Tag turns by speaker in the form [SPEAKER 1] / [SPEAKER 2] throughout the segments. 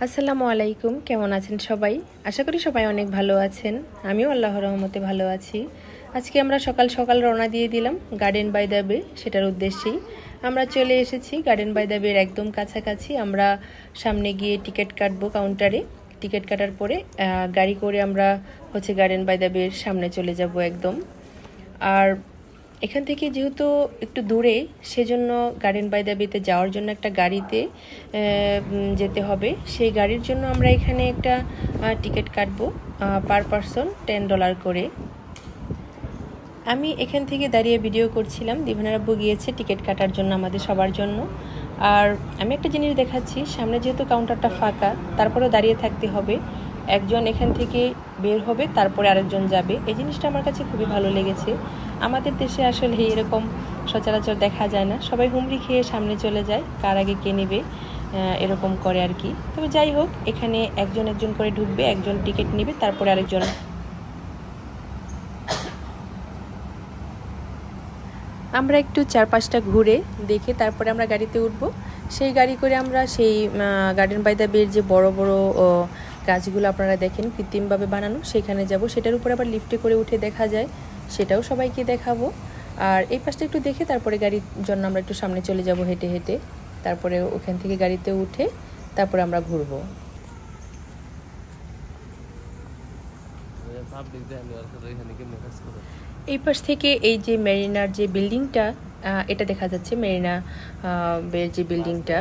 [SPEAKER 1] আসসালামু আলাইকুম, কেমন আছেন সবাই? আশা করি সবাই অনেক ভালো আছেন। আমিও আল্লাহর রহমতে ভালো আছি। আজকে আমরা সকাল সকাল রওনা দিয়ে দিলাম গার্ডেন বাই দ্য বে, সেটার উদ্দেশ্যেই আমরা চলে এসেছি। গার্ডেন বাই দ্য বের একদম কাছাকাছি। আমরা সামনে গিয়ে টিকিট কাটবো কাউন্টারে। টিকিট কাটার পরে গাড়ি করে আমরা গার্ডেন বাই দ্য বের সামনে চলে যাব একদম। আর এখান থেকে যেহেতু একটু দূরে, সেজন্য গার্ডেন বাই দ্য বেতে যাওয়ার জন্য একটা গাড়িতে যেতে হবে। সেই গাড়ির জন্য আমরা এখানে একটা টিকিট কাটবো পার পারসন $10 করে। আমি এখান থেকে দাঁড়িয়ে ভিডিও করছিলাম। দিভানার আব্বু গিয়েছে টিকিট কাটার জন্য আমাদের সবার জন্য। আর আমি একটা জিনিস দেখাচ্ছি, সামনে যেহেতু কাউন্টারটা ফাঁকা, তারপরেও দাঁড়িয়ে থাকতে হবে। একজন এখান থেকে বের হবে, তারপরে আরেকজন যাবে। এই জিনিসটা আমার কাছে খুবই ভালো লেগেছে। আমাদের দেশে আসলে এরকম সচরাচর দেখা যায় না। সবাই হুমড়ি খেয়ে সামনে চলে যায়, কার আগে কে নেবে এরকম করে আর কি। তবে যাই হোক, এখানে একজন একজন করে ঢুকবে, একজন টিকিট নেবে, তারপরে আরেকজন। আমরা একটু চারপাশটা ঘুরে দেখে তারপরে আমরা গাড়িতে উঠবো। সেই গাড়ি করে আমরা সেই গার্ডেন বাই দ্য বের যে বড় বড় গাছগুলো আপনারা দেখেন কৃত্রিমভাবে বানানো, সেখানে যাব। সেটার উপরে আবার লিফটে করে উঠে দেখা যায়, সেটাও সবাইকে দেখাবো। আর এই পাশটা একটু দেখে তারপরে গাড়ির জন্য আমরা একটু সামনে চলে যাব হেঁটে হেঁটে। তারপরে ওখান থেকে গাড়িতে উঠে তারপরে আমরা ঘুরবো। এই পাশ থেকে এই যে মেরিনার যে বিল্ডিংটা, এটা দেখা যাচ্ছে মেরিনা বের যে বিল্ডিংটা,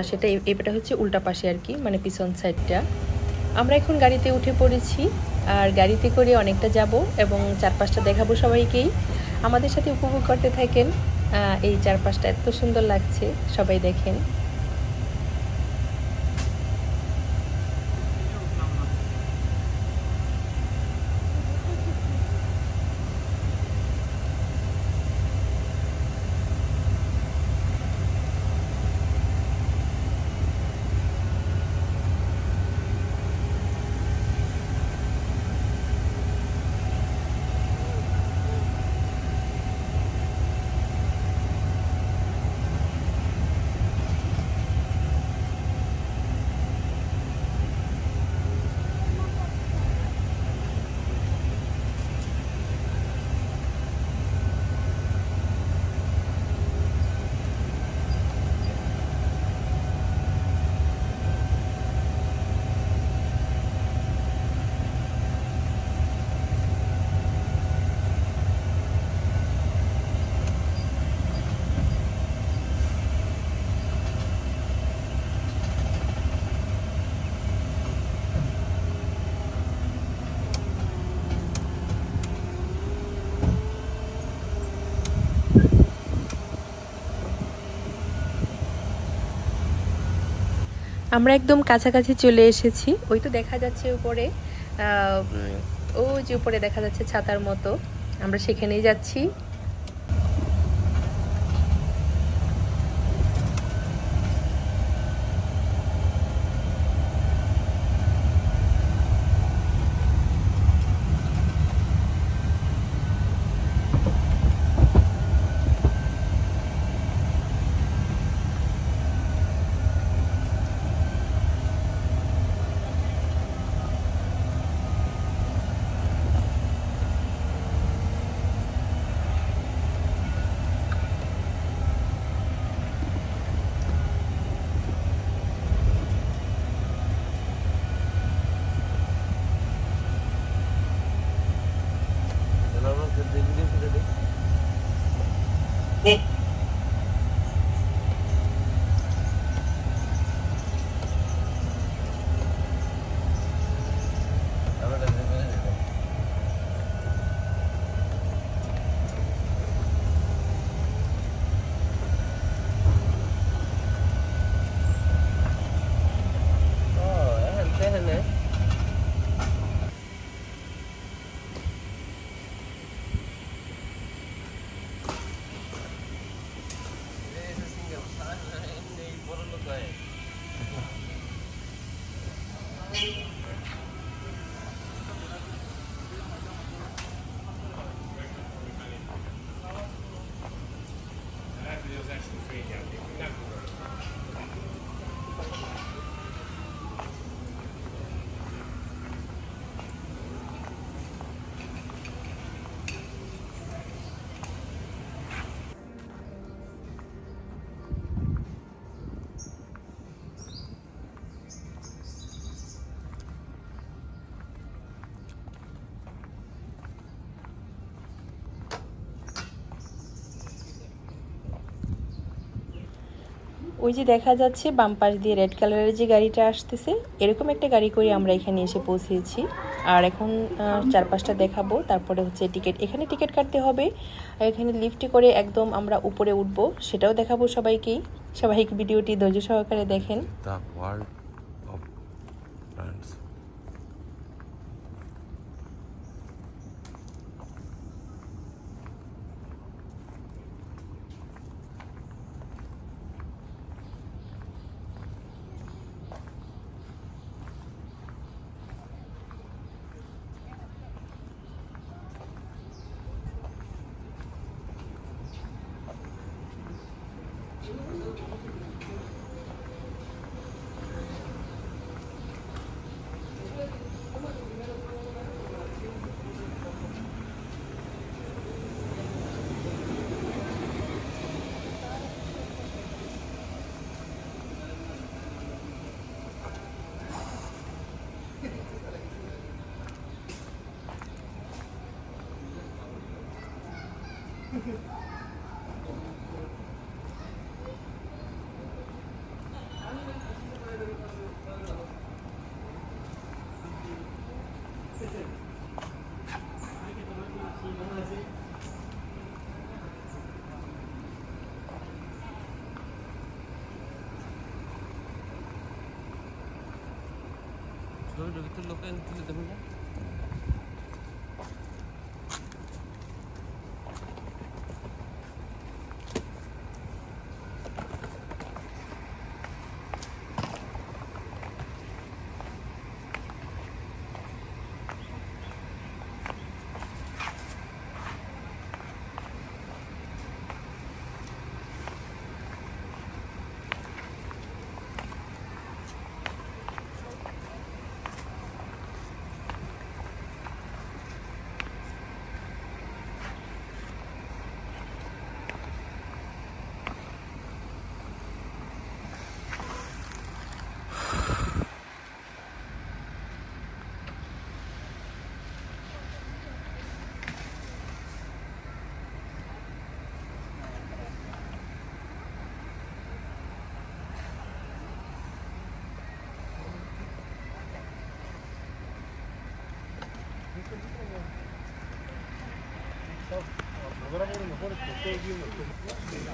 [SPEAKER 1] সেটা এটা হচ্ছে উল্টা পাশে আর কি, মানে পিছন সাইডটা। আমরা এখন গাড়িতে উঠে পড়েছি, আর গাড়িতে করে অনেকটা যাব এবং চারপাশটা দেখাবো সবাইকেই। আমাদের সাথে উপভোগ করতে থাকেন। এই চারপাশটা এত সুন্দর লাগছে, সবাই দেখেন। আমরা একদম কাছাকাছি চলে এসেছি। ওই তো দেখা যাচ্ছে উপরে, ওই যে উপরে দেখা যাচ্ছে ছাতার মতো, আমরা সেখানেই যাচ্ছি। ওই যে দেখা যাচ্ছে বাম পাশ দিয়ে রেড কালারের যে গাড়িটা আসতেছে, এরকম একটা গাড়ি করে আমরা এখানে এসে পৌঁছেছি। আর এখন চারপাশটা দেখাবো, তারপরে হচ্ছে টিকিট, এখানে টিকিট কাটতে হবে। এখানে লিফটে করে একদম আমরা উপরে উঠবো, সেটাও দেখাবো সবাইকেই। সবাই ভিডিওটি ধৈর্য সহকারে দেখেন।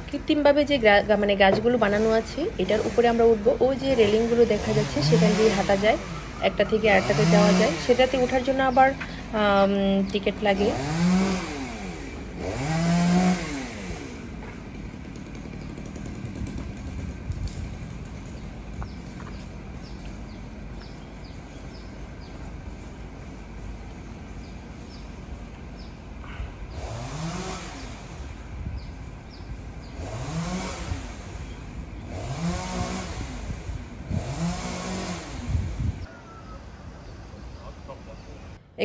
[SPEAKER 1] কৃত্রিমভাবে যে মানে গাছগুলো বানানো আছে, এটার উপরে আমরা উঠবো। ওই যে রেলিংগুলো দেখা যাচ্ছে, সেখান দিয়ে হাঁটা যায়, একটা থেকে আরেকটাতে যাওয়া যায়। সেটাতে ওঠার জন্য আবার টিকিট লাগে।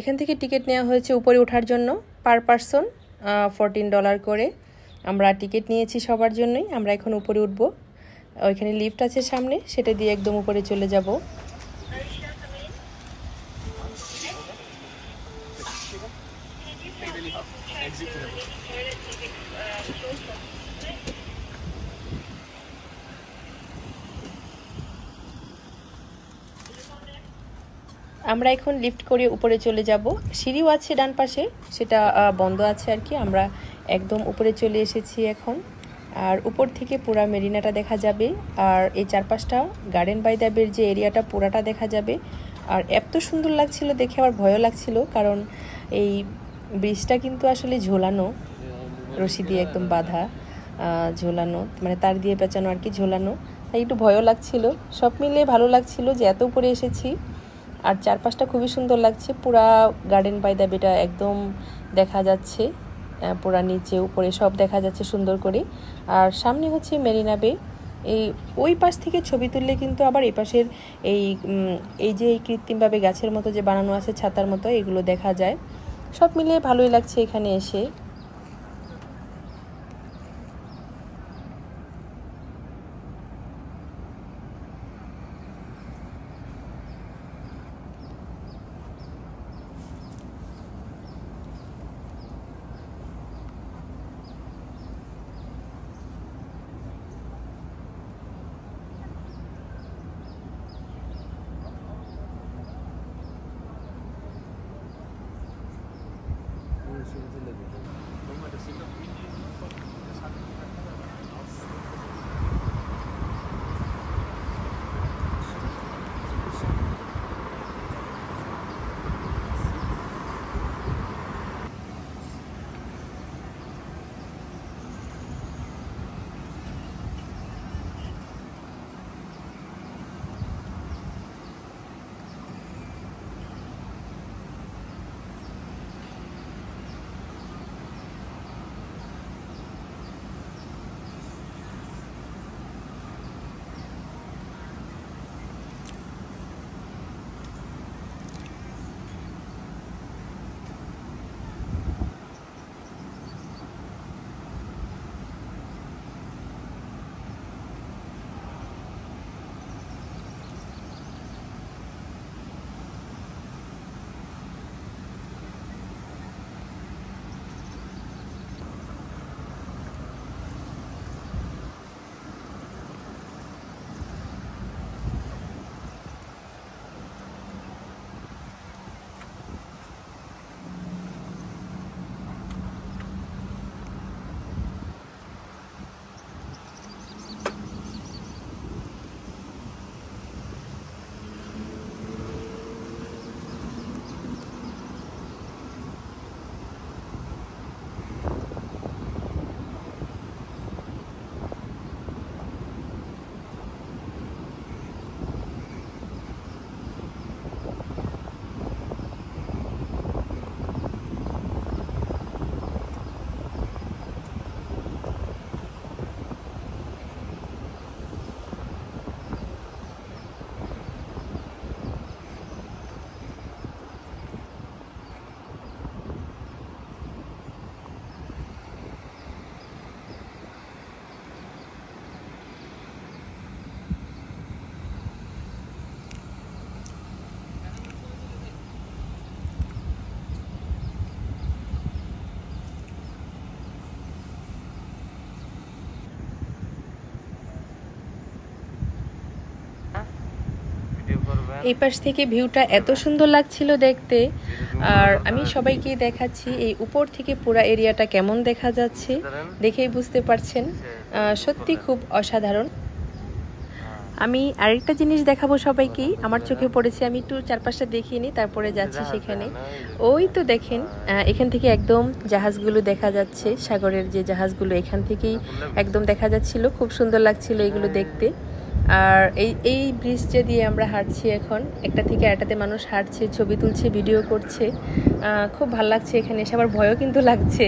[SPEAKER 1] এখান থেকে টিকিট নেওয়া হয়েছে উপরে ওঠার জন্য, পার পারসন $14 করে। আমরা টিকিট নিয়েছি সবার জন্যই। আমরা এখন উপরে উঠব, ওইখানে লিফট আছে সামনে, সেটা দিয়ে একদম উপরে চলে যাব। আমরা এখন লিফট করে উপরে চলে যাব। সিঁড়িও আছে ডান পাশে, সেটা বন্ধ আছে আর কি। আমরা একদম উপরে চলে এসেছি এখন। আর উপর থেকে পুরা মেরিনাটা দেখা যাবে, আর এই চারপাশটা গার্ডেন বাই দ্য বের যে এরিয়াটা পুরাটা দেখা যাবে। আর এত সুন্দর লাগছিল দেখে, আবার ভয়ও লাগছিল, কারণ এই ব্রিজটা কিন্তু আসলে ঝোলানো, রশি দিয়ে একদম বাঁধা, ঝোলানো, মানে তার দিয়ে পেঁচানো আর কি, ঝোলানো। তাই একটু ভয়ও লাগছিল। সব মিলিয়ে ভালো লাগছিল যে এত উপরে এসেছি। আর চারপাশটা খুবই সুন্দর লাগছে, পুরা গার্ডেন বাই দ্য বেটা একদম দেখা যাচ্ছে, পুরা নিচে উপরে সব দেখা যাচ্ছে সুন্দর করে। আর সামনে হচ্ছে মেরিনা বে। ওই পাশ থেকে ছবি তুললে কিন্তু আবার এই পাশের এই যে কৃত্রিমভাবে গাছের মতো যে বানানো আছে, ছাতার মতো, এগুলো দেখা যায়। সব মিলিয়ে ভালোই লাগছে এখানে এসে। এই পাশ থেকে ভিউটা এত সুন্দর লাগছিল দেখতে। আর আমি সবাইকে দেখাচ্ছি এই উপর থেকে পুরো এরিয়াটা কেমন দেখা যাচ্ছে, দেখেই বুঝতে পারছেন। সত্যি খুব অসাধারণ। আমি আরেকটা জিনিস দেখাবো সবাইকেই, আমার চোখে পড়েছে, আমি একটু চারপাশটা দেখিয়ে নিই তারপরে যাচ্ছি সেখানে। ওই তো দেখেন, এখান থেকে একদম জাহাজগুলো দেখা যাচ্ছে, সাগরের যে জাহাজগুলো এখান থেকেই একদম দেখা যাচ্ছিল, খুব সুন্দর লাগছিল এগুলো দেখতে। আর এই ব্রিজটা দিয়ে আমরা হাঁটছি এখন, একটা থেকে আরেকটাতে মানুষ হাঁটছে, ছবি তুলছে, ভিডিও করছে, খুব ভালো লাগছে এখানে এসে, আবার ভয়ও কিন্তু লাগছে।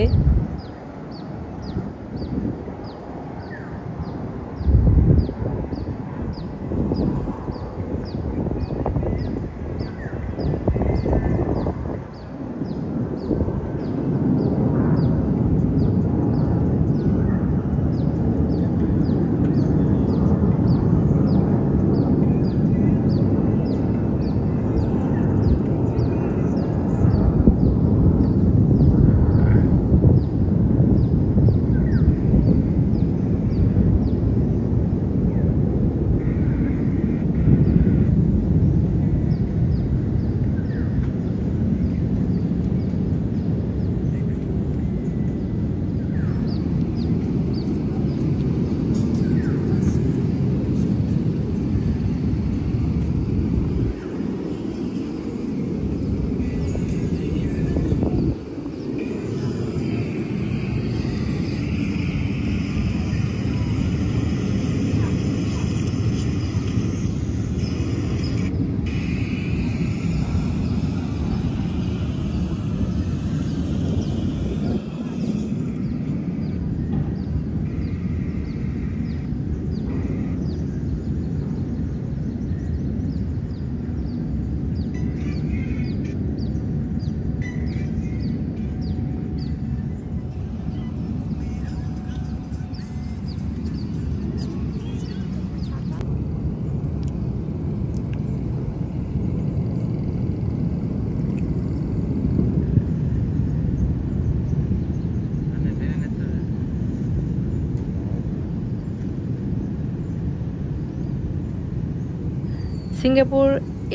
[SPEAKER 1] সিঙ্গাপুর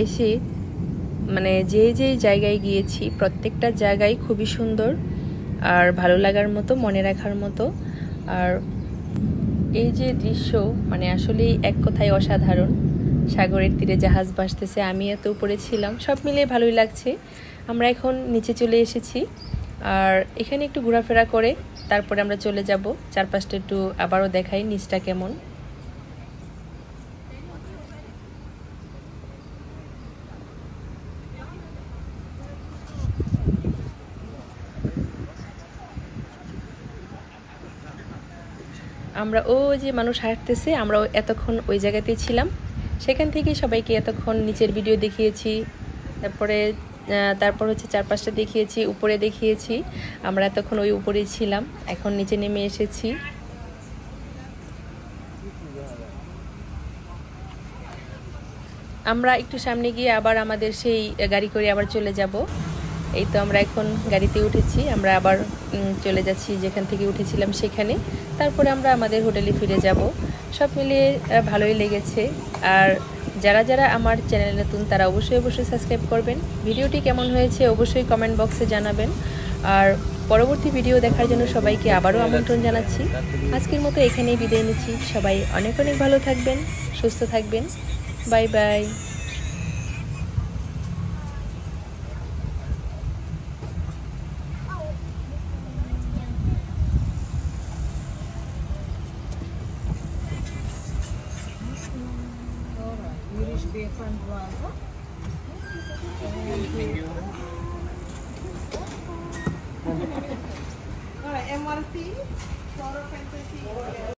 [SPEAKER 1] এসে মানে যে জায়গায় গিয়েছি প্রত্যেকটা জায়গায় খুবই সুন্দর আর ভালো লাগার মতো, মনে রাখার মতো। আর এই যে দৃশ্য মানে আসলেই এক কথায় অসাধারণ। সাগরের তীরে জাহাজ ভাসতেছে, আমি এত উপরে ছিলাম, সব মিলিয়ে ভালোই লাগছে। আমরা এখন নিচে চলে এসেছি, আর এখানে একটু ঘোরাফেরা করে তারপরে আমরা চলে যাব। চারপাশটা একটু আবারও দেখাই নিচটা কেমন। আমরা ও যে মানুষ হাঁটতেছে, আমরাও এতক্ষণ ওই জায়গাতেই ছিলাম, সেখান থেকে সবাইকে এতক্ষণ নিচের ভিডিও দেখিয়েছি, তারপর হচ্ছে চারপাশটা দেখিয়েছি, উপরে দেখিয়েছি। আমরা এতক্ষণ ওই উপরেই ছিলাম, এখন নিচে নেমে এসেছি। আমরা একটু সামনে গিয়ে আবার আমাদের সেই গাড়ি করে আবার চলে যাব। এই তো আমরা এখন গাড়িতে উঠেছি, আমরা আবার চলে যাচ্ছি যেখান থেকে উঠেছিলাম সেখানে, তারপরে আমরা আমাদের হোটেলে ফিরে যাব। সব মিলিয়ে ভালোই লেগেছে। আর যারা যারা আমার চ্যানেলে নতুন তারা অবশ্যই সাবস্ক্রাইব করবেন। ভিডিওটি কেমন হয়েছে অবশ্যই কমেন্ট বক্সে জানাবেন। আর পরবর্তী ভিডিও দেখার জন্য সবাইকে আবারও আমন্ত্রণ জানাচ্ছি। আজকের মতো এখানেই বিদায় নিচ্ছি। সবাই অনেক অনেক ভালো থাকবেন, সুস্থ থাকবেন। Bye bye.
[SPEAKER 2] Bayfront Plaza. Thank you. Alright, MRT, Flora Fantasy.